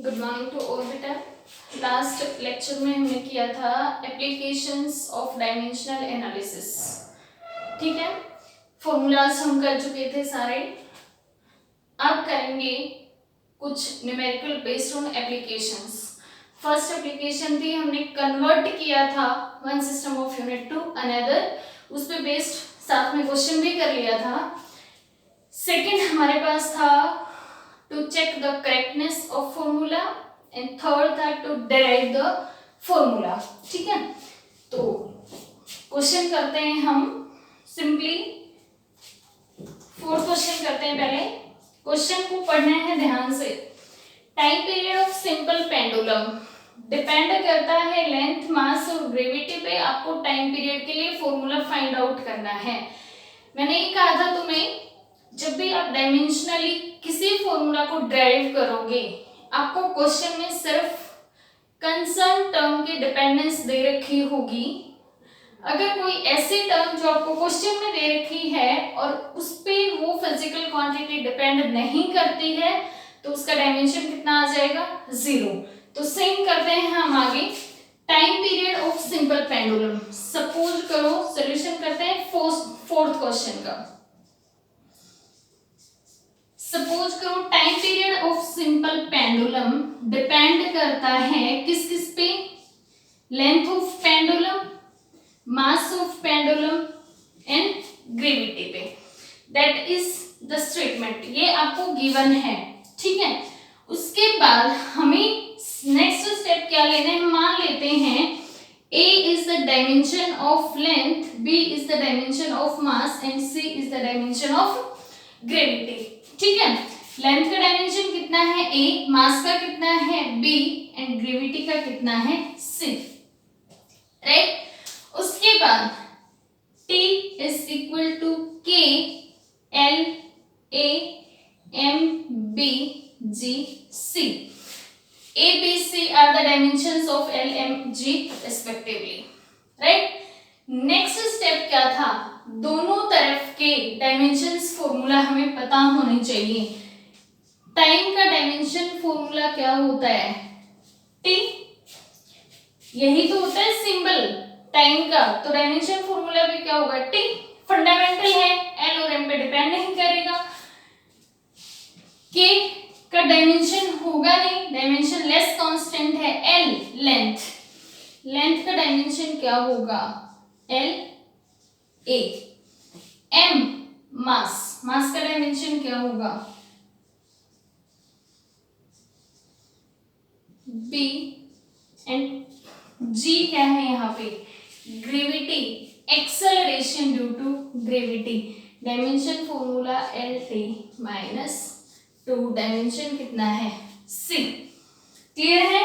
Good morning to all बेटा। Last lecture में हमने किया था एप्लीकेशंस ऑफ डायमेंशनल एनालिसिस। ठीक है, फॉर्मूलाज हम कर चुके थे सारे। अब करेंगे कुछ numerical based on applications. First application थी, हमने कन्वर्ट किया था one system of unit to another, उस पे बेस्ड साथ में क्वेश्चन भी कर लिया था। सेकंड हमारे पास था to check the correctness of formula and third था to derive the formula। ठीक है, तो क्वेश्चन करते हैं हम सिंपली। फोर्थ क्वेश्चन करते हैं। पहले क्वेश्चन को पढ़ना है ध्यान से। Time period of simple pendulum depend करता है लेंथ, मास और ग्रेविटी पे। आपको टाइम पीरियड के लिए फॉर्मूला फाइंड आउट करना है। मैंने ये कहा था तुम्हें, जब भी आप डायमेंशनली किसी फॉर्मूला को ड्राइव करोगे, आपको क्वेश्चन में सिर्फ कंसर्न टर्म की डिपेंडेंस दे रखी होगी। अगर कोई ऐसी टर्म जो आपको क्वेश्चन में दे रखी है और उस पे वो फिजिकल क्वांटिटी डिपेंड नहीं करती है, तो उसका डायमेंशन कितना आ जाएगा? 0। तो सेम करते हैं हम आगे। Time period of simple pendulum, suppose करो सॉल्यूशन करते हैं फोर्थ क्वेश्चन का। सपोज करो time period of simple pendulum depend करता है किस किस पे? Length of pendulum, mass of pendulum and gravity पे। दैट इज द स्टेटमेंट, ये आपको गिवन है। ठीक है, उसके बाद हमें नेक्स्ट स्टेप क्या लेना है? मान लेते हैं A is the dimension of length, B is the dimension of mass and C is the dimension of gravity। ठीक है, लेंथ का डायमेंशन कितना है? A, मास का कितना है? B एंड ग्रेविटी का कितना है? C। राइट, उसके बाद T is equal to K L A M B G C। A, B, C are the dimensions of L, M, G respectively। Right, next step क्या था? दोनों तरफ के डायमेंशंस फॉर्मूला हमें पता होने चाहिए। टाइम का डायमेंशन फॉर्मूला क्या होता है? T, यही तो होता है सिंबल टाइम का, तो डायमेंशन फॉर्मूला भी क्या होगा? T। फंडामेंटल है, L और M पे डिपेंड नहीं करेगा। K का डायमेंशन होगा नहीं, डायमेंशन लेस कांस्टेंट है। L लेंथ, लेंथ का डायमेंशन क्या होगा? L A। M मास, मास का डायमेंशन क्या होगा? B एंड G क्या है यहाँ पे? Gravity, acceleration due to gravity. Dimension formula LT minus 2, dimension कितना है? C। क्लियर है?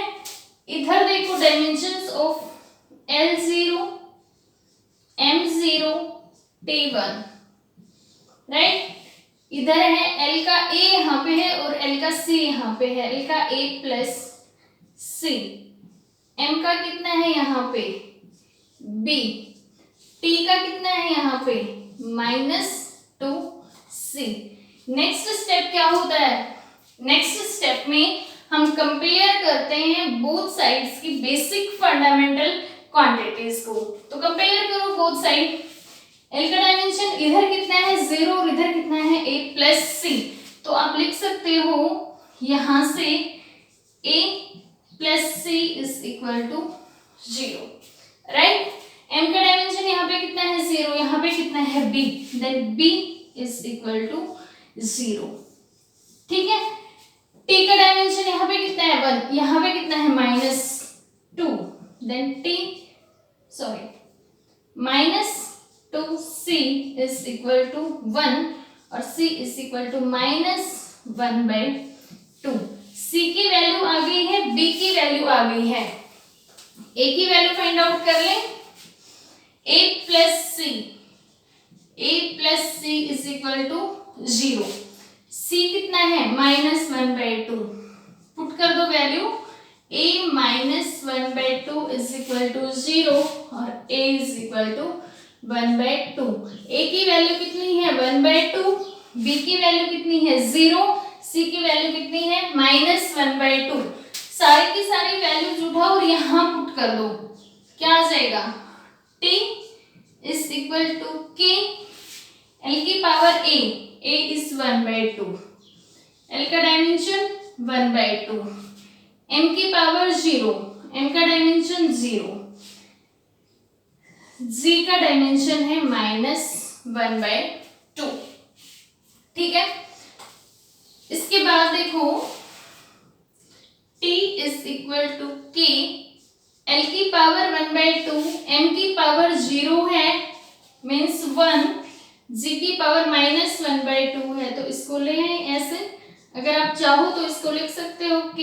इधर देखो dimensions of L0 M0 T1। Right, इधर है L का A यहाँ पे है और L का C यहाँ पे है। L का A प्लस C। M का कितना है यहाँ पे? B। T का कितना है यहाँ पे? Minus 2C। नेक्स्ट स्टेप क्या होता है? नेक्स्ट स्टेप में हम कंपेयर करते हैं बोथ साइड्स की बेसिक फंडामेंटल क्वांटिटीज को। तो कंपेयर करो बोथ साइड। L का डायमेंशन इधर कितना है? 0 और इधर कितना है? A plus C। तो आप लिख सकते हो यहां से A plus C is equal to 0। Right, M का डायमेंशन यहाँ पे कितना है? 0, यहाँ पे कितना है? B। Then B is equal to 0। ठीक है, T का डायमेंशन यहाँ पे कितना है? 1, यहाँ पे कितना है? Minus 2। Then T sorry minus 2C is equal to 1 और C is equal to minus 1/2। C की वैल्यू आ गई है, B की वैल्यू आ गई है। A की वैल्यू फाइंड आउट कर ले। A plus C is equal to 0। C कितना है? माइनस 1/2। पुट कर दो value. A minus 1/2 is equal to 0 और A is equal to 1/2। A की वैल्यू कितनी है? 1/2। B की वैल्यू कितनी है? 0। C की वैल्यू कितनी है? -1/2। सारी की सारी वैल्यूज उठाओ और यहाँ पुट कर दो, क्या आ जाएगा, t is equal to k l की पावर a इज 1/2, l का डायमेंशन 1/2, m की पावर 0, m का डायमेंशन 0, g का डायमेंशन है -1/2। ठीक है, इसके बाद देखो t is equal to k l की पावर 1/2, m की पावर 0 है मीन्स 1, g की पावर -1/2 है, तो इसको ले आए ऐसे। अगर आप चाहो तो इसको लिख सकते हो k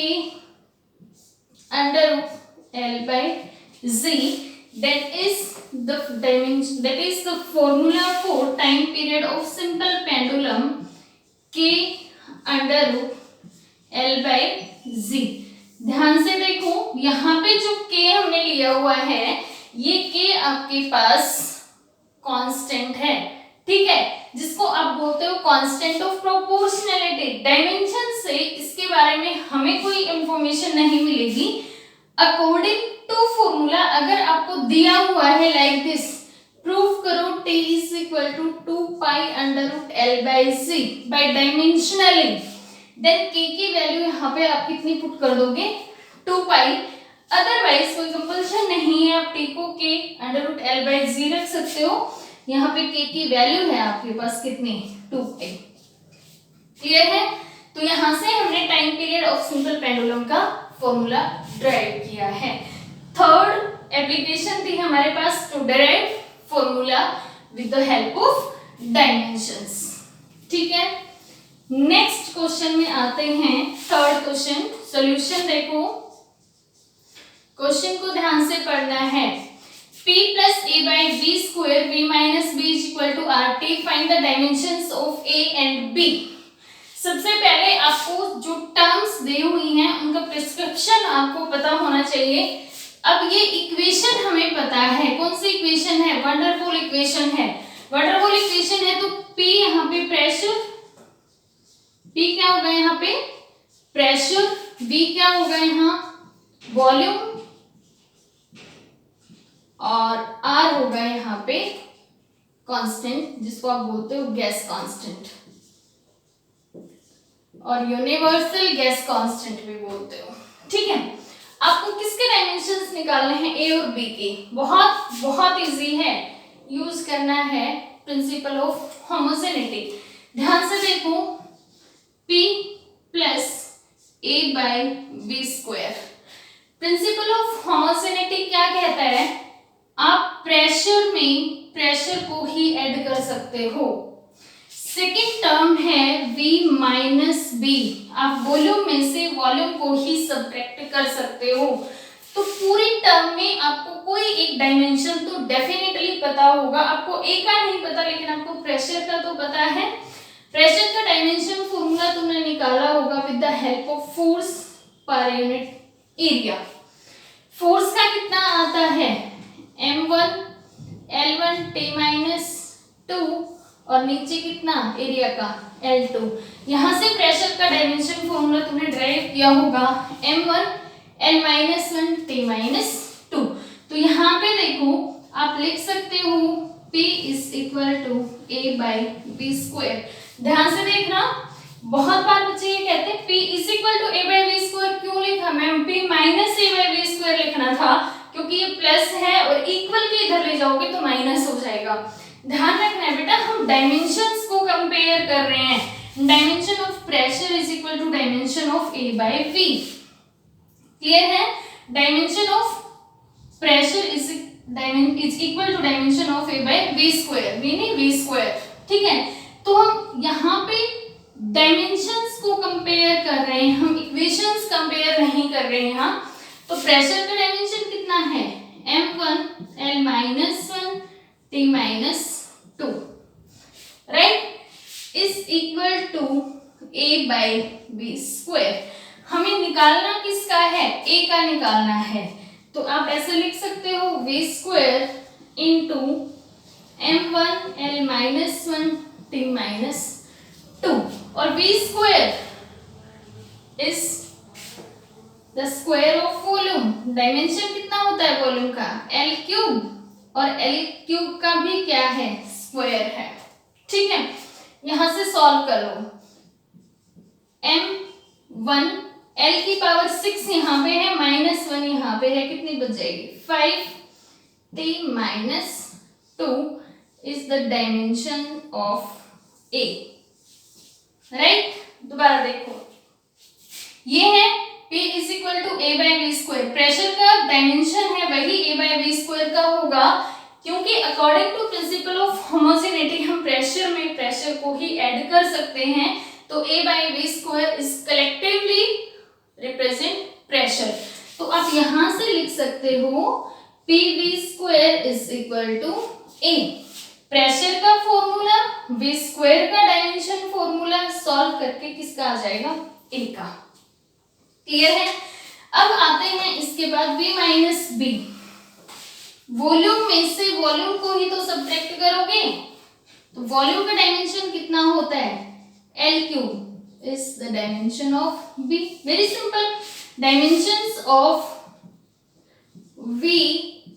√l/z, that is the dimension, that is the formula for time period of simple pendulum k √l/z। ध्यान से देखो, यहाँ पे जो k हमने लिया हुआ है, ये k आपके पास कांस्टेंट है, ठीक है, जिसको आप बोलते हो कांस्टेंट ऑफ प्रोपोर्शनैलिटी। डायमेंशन से इसके बारे में हमें कोई इंफॉर्मेशन नहीं मिलेगी। अकॉर्डिंग टू फॉर्मूला अगर आपको दिया हुआ है लाइक दिस, प्रूव करो t is equal to 2π√l/z by dimensionally, then k की वैल्यू यहाँ पे आप कितनी पुट कर दोगे, 2π। अदरवाइज कोई कंपल्शन नहीं है, आप t को k √l/z रख सकते हो, यहाँ पे k की वैल्यू है आपके पास कितनी, 2π। क्लियर है? तो यहाँ से हमने time period of simple pendulum का फॉर्मूला ड्राइव किया है। थर्ड एप्लीकेशन थी हमारे पास to derive formula with the help of dimensions. ठीक है, नेक्स्ट क्वेश्चन में आते हैं। थर्ड क्वेश्चन सॉल्यूशन देखो, क्वेश्चन को ध्यान से पढ़ना है। p plus a by b square b minus b is equal to rt, find the dimensions of a and b। सबसे पहले आपको जो टर्म्स दी हुई हैं उनका प्रिस्क्रिप्शन आपको पता होना चाहिए। अब ये इक्वेशन हमें पता है, कौन सी इक्वेशन है, वंडरफुल इक्वेशन है। वंडरफुल इक्वेशन है तो P यहाँ पे प्रेशर, P क्या होगा यहाँ पे प्रेशर, V क्या होगा यहाँ वॉल्यूम, और R होगा यहाँ पे कांस्टेंट जिसको आप बोलते हो गैस कांस्टेंट, और यूनिवर्सल गैस कांस्टेंट भी बोलते हो। ठीक है, आपको किसके डायमेंशंस निकालने हैं, ए और बी के। बहुत बहुत इजी है, यूज करना है प्रिंसिपल ऑफ होमोजेनिटी। ध्यान से देखो, P plus a by b square. Principle of homogeneity क्या कहता है, आप प्रेशर में प्रेशर को ही ऐड कर सकते हो। सेकेंड टर्म है V माइनस बी, आप वॉल्यूम में से वॉल्यूम को ही सब्ट्रैक्ट कर सकते हो। तो पूरी टर्म में आपको कोई एक डायमेंशन तो डेफिनेटली पता होगा। आपको ए का नहीं पता लेकिन आपको प्रेशर का तो पता है। प्रेशर का डायमेंशन फॉर्मूला तुमने निकाला होगा with the help of force per unit area. Force का कितना आता है, m1 l1 t-2, और नीचे कितना एरिया का L2। यहां से प्रेशर का डायमेंशन फॉर्मूला तुमने ड्राइव किया होगा m1 l-1 t-2। तो यहाँ पे देखो आप लिख सकते हो P is equal to a by b square. ध्यान से देखना, बहुत बार बच्चे ये कहते हैं P is equal to a by b square क्यों लिखा ma'am, P minus a by b square लिखना था क्योंकि ये प्लस है और इक्वल के इधर ले जाओगे तो माइनस हो जाएगा। ध्यान रखना है बेटा, हम डायमेंशंस को कंपेयर कर रहे हैं। Dimension of pressure is equal to dimension of a by v। Clear है? Dimension of pressure is equal to dimension of a by v square, v नहीं v स्क्वायर। ठीक है, तो हम यहाँ पे डायमेंशंस को कंपेयर कर रहे हैं, हम इक्वेशंस कंपेयर नहीं कर रहे हैं यहाँ। तो प्रेशर का डायमेंशन कितना है, m1 l-1 t-2, right, is equal to a by b square. हमें निकालना किसका है, a का निकालना है। तो आप ऐसे लिख सकते हो v square into m1 l-1 t-2, और v square is the square of volume, dimension कितना होता है वॉल्यूम का, एल क्यूब, और एल क्यूब का भी क्या है, स्क्वायर है। ठीक है, यहां से सॉल्व करो। m1 l की पावर 6 यहाँ पे है, -1 यहाँ पे है, कितनी बच जाएगी, 5t minus 2 is the dimension of a। Right, दोबारा देखो, ये है P is equal to a by v square, pressure का डायमेंशन है वही a बाई वी स्क्वायर का होगा, क्योंकि according to principle of homogeneity हम प्रेशर में प्रेशर को ही ऐड कर सकते हैं, तो a by v square is collectively represent pressure. तो आप यहां से लिख सकते हो p v square is equal to a, pressure का फॉर्मूला, वी स्क्वायर का डायमेंशन फॉर्मूला, सॉल्व करके किसका आ जाएगा, a का। क्लियर है। अब आते हैं इसके बाद v माइनस बी, वॉल्यूम में से वॉल्यूम को ही तो सब्ट्रैक्ट करोगे, तो वॉल्यूम का डायमेंशन कितना होता है, L cube is the dimension of b। Very simple, dimensions of v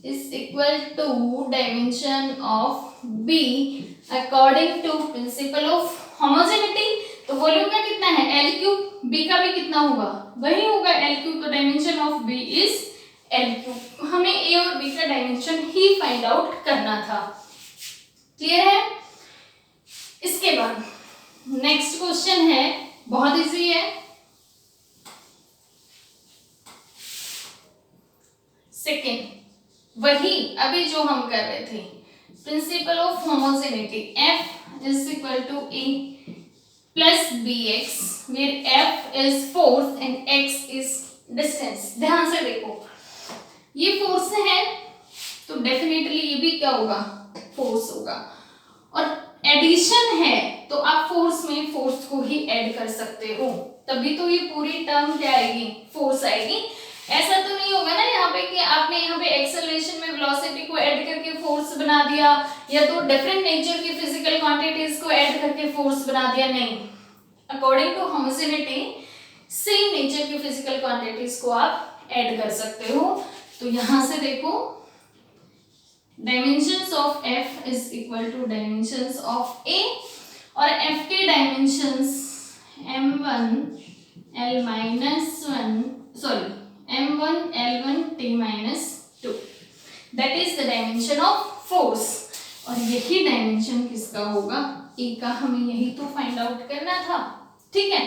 is equal to dimension of b according to principle of homogeneity। तो वॉल्यूम का कितना है, एल क्यूब, b का भी कितना होगा, वही होगा एल क्यूब, तो dimension of b is L cube. हमें a और b का डायमेंशन ही फाइंड आउट करना था। क्लियर है। इसके बाद नेक्स्ट क्वेश्चन है, बहुत इजी है, सेकेंड, वही अभी जो हम कर रहे थे, principle of homogeneity, F is equal to A plus BX, where F is force and X is distance. ध्यान से देखो, ये फोर्स है तो डेफिनेटली ये भी क्या होगा, फोर्स होगा, और एडिशन है तो आप फोर्स में फोर्स को ही ऐड कर सकते हो, तभी तो ये पूरी टर्म क्या आएगी, फोर्स आएगी। ऐसा तो नहीं होगा ना यहाँ पे कि आपने यहाँ पे एक्सेलरेशन में वेलोसिटी को ऐड करके फोर्स बना दिया, या तो डिफरेंट नेचर की फिजिकल क्वांटिटीज को ऐड करके फोर्स बना दिया, नहीं। According to homogeneity same nature की फिजिकल क्वांटिटीज को आप ऐड कर सकते हो। तो यहाँ से देखो, dimensions of F is equal to dimensions of A, और F के dimensions m1 l minus 1 sorry m1 l1 t minus 2, that is the dimension of force, और यही डायमेंशन किसका होगा, A का। हमें यही तो फाइंड आउट करना था। ठीक है,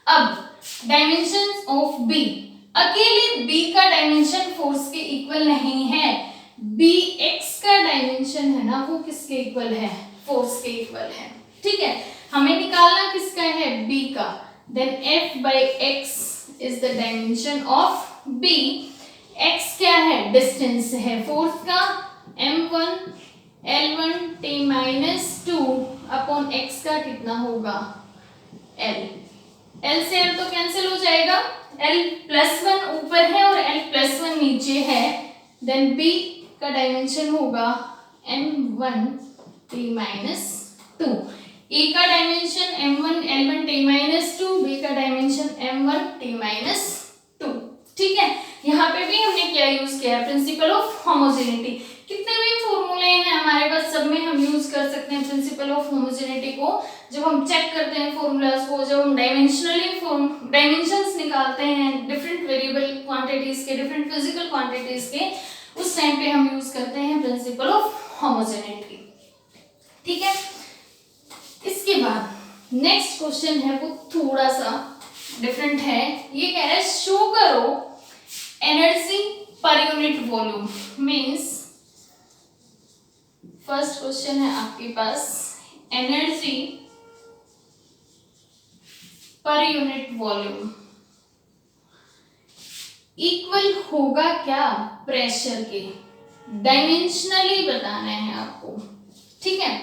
अब डायमेंशंस ऑफ B, अकेले B का डायमेंशन फोर्स के इक्वल नहीं है, Bx का डायमेंशन है ना, वो किसके इक्वल है, फोर्स के इक्वल है। ठीक है, हमें निकालना किसका है, B का, then F by x is the dimension of B। x क्या है, डिस्टेंस है फोर्स का, m1 l1 t minus 2 upon x का कितना होगा, l। l से l तो कैंसिल हो जाएगा, l प्लस 1 ऊपर है और l प्लस 1 नीचे है, देन B का डायमेंशन होगा m1 t माइनस 2। A का dimension m1 l1 t minus 2, B का डायमेंशन m1 t माइनस 2। ठीक है, यहाँ पे भी हमने क्या यूज किया, प्रिंसिपल ऑफ होमोजेनिटी। कितने भी फॉर्मूले हैं हमारे पास, सब में हम यूज कर सकते हैं प्रिंसिपल ऑफ होमोजेनिटी को। जब हम चेक करते हैं फॉर्मूलाज को, जब हम डायमेंशंस निकालते हैं डिफरेंट वेरिएबल क्वांटिटीज के, डिफरेंट फिजिकल क्वांटिटीज के, उस टाइम पे हम यूज करते हैं प्रिंसिपल ऑफ होमोजेनिटी। ठीक है, इसके बाद नेक्स्ट क्वेश्चन है, वो थोड़ा सा डिफरेंट है। ये कह रहा है शो करो energy per unit volume, means first question है आपके पास, energy per unit volume equal होगा क्या, प्रेशर के। डायमेंशनली बताना है आपको। ठीक है,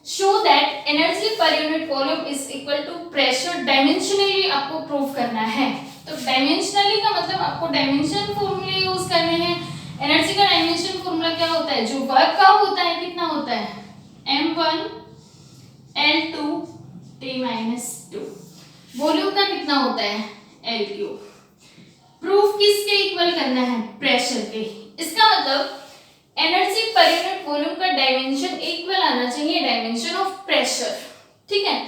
show that energy per unit volume is equal to pressure, dimensionally आपको प्रूव करना है। तो डायमेंशनली का मतलब आपको डायमेंशन फॉर्मूले यूज करने हैं। एनर्जी का डायमेंशन फॉर्मूला क्या होता है, जो वर्क का होता है, कितना होता है, m1 l2 t minus 2। Volume का कितना होता है, l क्यूब। प्रूफ किसके इक्वल करना है? प्रेशर के। इसका मतलब एनर्जी पर यूनिट वॉल्यूम का डायमेंशन इक्वल आना चाहिए डायमेंशन ऑफ प्रेशर, ठीक है।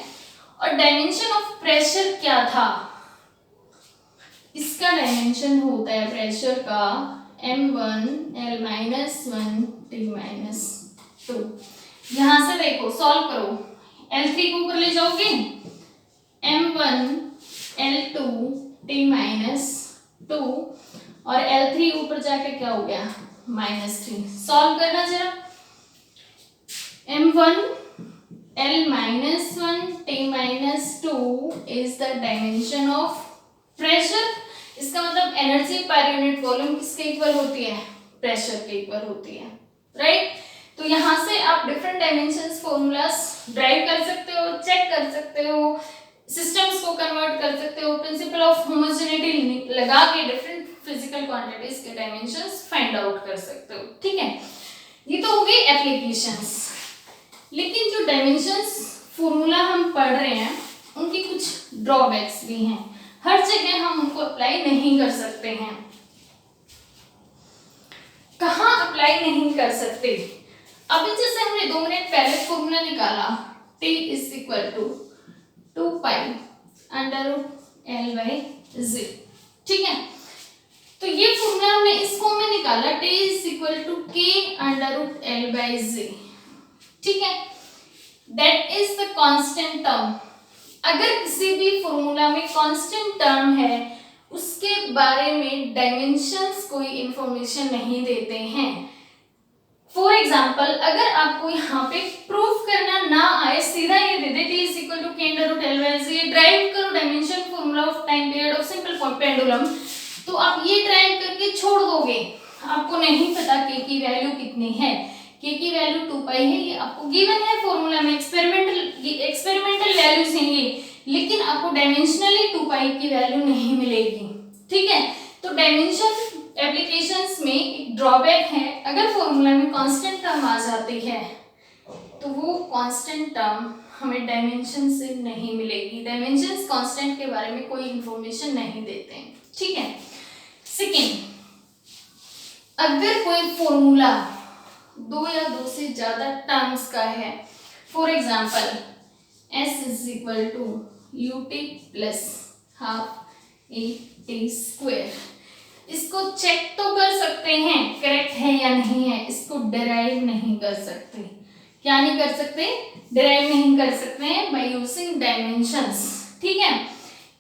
और डायमेंशन ऑफ प्रेशर क्या था? इसका डायमेंशन होता है प्रेशर का m1 L-1 T-2। यहां से देखो सॉल्व करो, L3 को ऊपर ले जाओगे, m1 L2 T-2 और L3 ऊपर जाके क्या हो गया? -3। सॉल्व करना जरा। m1 L-1 T-2 is the dimension of pressure. इसका मतलब एनर्जी पर यूनिट वॉल्यूम किसके इक्वल होती है? प्रेशर के इक्वल होती है, राइट। तो यहां से आप डिफरेंट डायमेंशंस फॉर्मूलाज ड्राइव कर सकते हो, चेक कर सकते हो, सिस्टम्स को कन्वर्ट कर सकते हो, प्रिंसिपल ऑफ होमोजेनिटी लगा के डिफरेंट फिजिकल क्वांटिटीज के डायमेंशंस फाइंड आउट कर सकते हो, ठीक है। ये तो हो गई एप्लीकेशंस। लेकिन जो डायमेंशंस फॉर्मूला हम पढ़ रहे हैं उनकी कुछ ड्रॉबैक्स भी हैं। हर जगह हम उनको अप्लाई नहीं कर सकते हैं। कहाँ अप्लाई नहीं कर सकते? अभी जैसे हमने 2 मिनट पहले फॉर्मूला निकाला T = 2 पाई √L/z, ठीक है। तो ये फॉर्मूला हमने इस फॉर्म में निकाला T = K √L/z, ठीक है। That is the constant term. अगर किसी भी फॉर्मूला में कांस्टेंट टर्म है उसके बारे में डायमेंशंस कोई इंफॉर्मेशन नहीं देते हैं। फॉर एग्जांपल अगर आपको यहाँ पे प्रूफ करना ना आए, सीधा ये दे दे T = K √L/z, ड्राइव करो dimension formula of time period of simple pendulum, तो आप ये ड्राइव करके छोड़ दोगे। आपको नहीं पता K की वैल्यू कितनी है, K की वैल्यू 2 पाई है, ये आपको गिवन है फॉर्मूला में, एक्सपेरिमेंटल वैल्यूज हैं ये, लेकिन आपको डायमेंशनली 2 पाई की वैल्यू नहीं मिलेगी, ठीक है। तो डायमेंशन एप्लीकेशंस में एक ड्रॉबैक है, अगर फॉर्मूला में कांस्टेंट टर्म आ जाती है तो वो कांस्टेंट टर्म हमें डायमेंशन से नहीं मिलेगी। डायमेंशंस कांस्टेंट के बारे में कोई इंफॉर्मेशन नहीं देते हैं, ठीक है। सेकेंड, अगर कोई फॉर्मूला 2 या 2 से ज्यादा टर्म्स का है, for example S = ut + ½ at², इसको चेक तो कर सकते हैं करेक्ट है या नहीं है, इसको डिराइव नहीं कर सकते। क्या नहीं कर सकते? डिराइव नहीं कर सकते हैं बाय यूजिंग डायमेंशंस, ठीक है।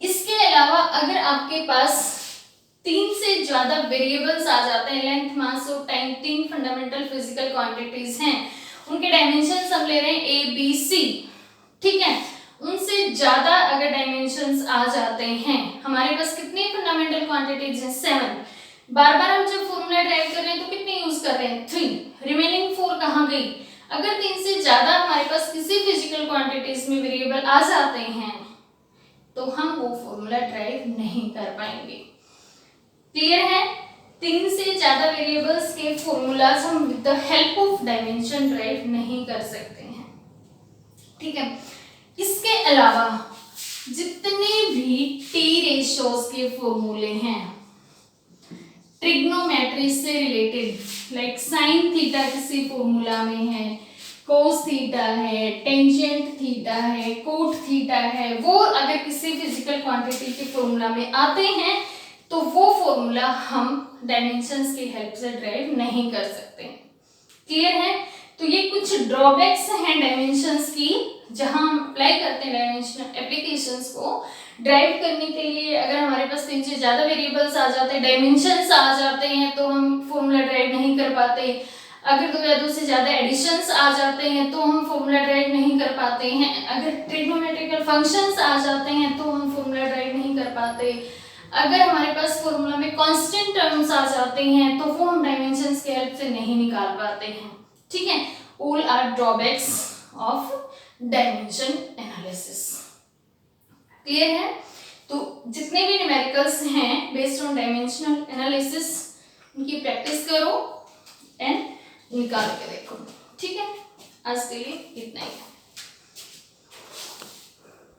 इसके अलावा अगर आपके पास 3 से ज्यादा वेरिएबल्स आ जाते हैं, लेंथ, मास और टाइम, 3 फंडामेंटल फिजिकल क्वांटिटीज हैं, उनके डायमेंशंस हम ले रहे हैं A, B, C, ठीक है। उनसे ज्यादा अगर डायमेंशंस आ जाते हैं, हमारे पास कितनी फंडामेंटल क्वांटिटीज हैं? 7। बार-बार हम जब फॉर्मूला ड्राइव कर रहे हैं तो कितने यूज कर रहे हैं? 3। रिमेनिंग 4 कहाँ गई? अगर 3 से ज्यादा हमारे पास किसी फिजिकल क्वांटिटीज में वेरिएबल आ जाते हैं तो हम वो फॉर्मूला ड्राइव नहीं कर पाएंगे। क्लियर है? 3 से ज्यादा वेरिएबल्स के फॉर्मूलाज हम with the help of dimension drive नहीं कर सकते हैं, ठीक है। इसके अलावा जितने भी टी रेशियोज के फॉर्मूले हैं ट्रिग्नोमेट्री से रिलेटेड, लाइक साइन थीटा किसी फॉर्मूला में है, कोस थीटा है, टेंजेंट थीटा है, कोट थीटा है, वो अगर किसी फिजिकल क्वांटिटी के फॉर्मूला में आते हैं तो वो फॉर्मूला हम डायमेंशंस की हेल्प से ड्राइव नहीं कर सकते। क्लियर है? तो ये कुछ ड्रॉबैक्स हैं डायमेंशंस की, जहां हम अप्लाई करते हैं डायमेंशन एप्लीकेशंस को ड्राइव करने के लिए। अगर हमारे पास 3 से ज्यादा वेरिएबल्स आ जाते हैं, डायमेंशंस आ जाते हैं, तो हम फॉर्मूला ड्राइव नहीं कर पाते। अगर 2 या 2 से ज्यादा एडिशंस आ जाते हैं तो हम फॉर्मूला ड्राइव नहीं कर पाते हैं। अगर ट्रिग्नोमेट्रिकल फंक्शंस आ जाते हैं तो हम फॉर्मूला ड्राइव नहीं कर पाते। अगर हमारे पास फॉर्मूला में कांस्टेंट टर्म्स आ जाते हैं तो वो हम डायमेंशंस की हेल्प से नहीं निकाल पाते हैं, ठीक है। All are drawbacks of dimension analysis. Clear है? तो जितने भी न्यूमेरिकल्स हैं बेस्ड ऑन डायमेंशनल एनालिसिस उनकी प्रैक्टिस करो एंड निकाल के देखो, ठीक है। आज के लिए इतना ही।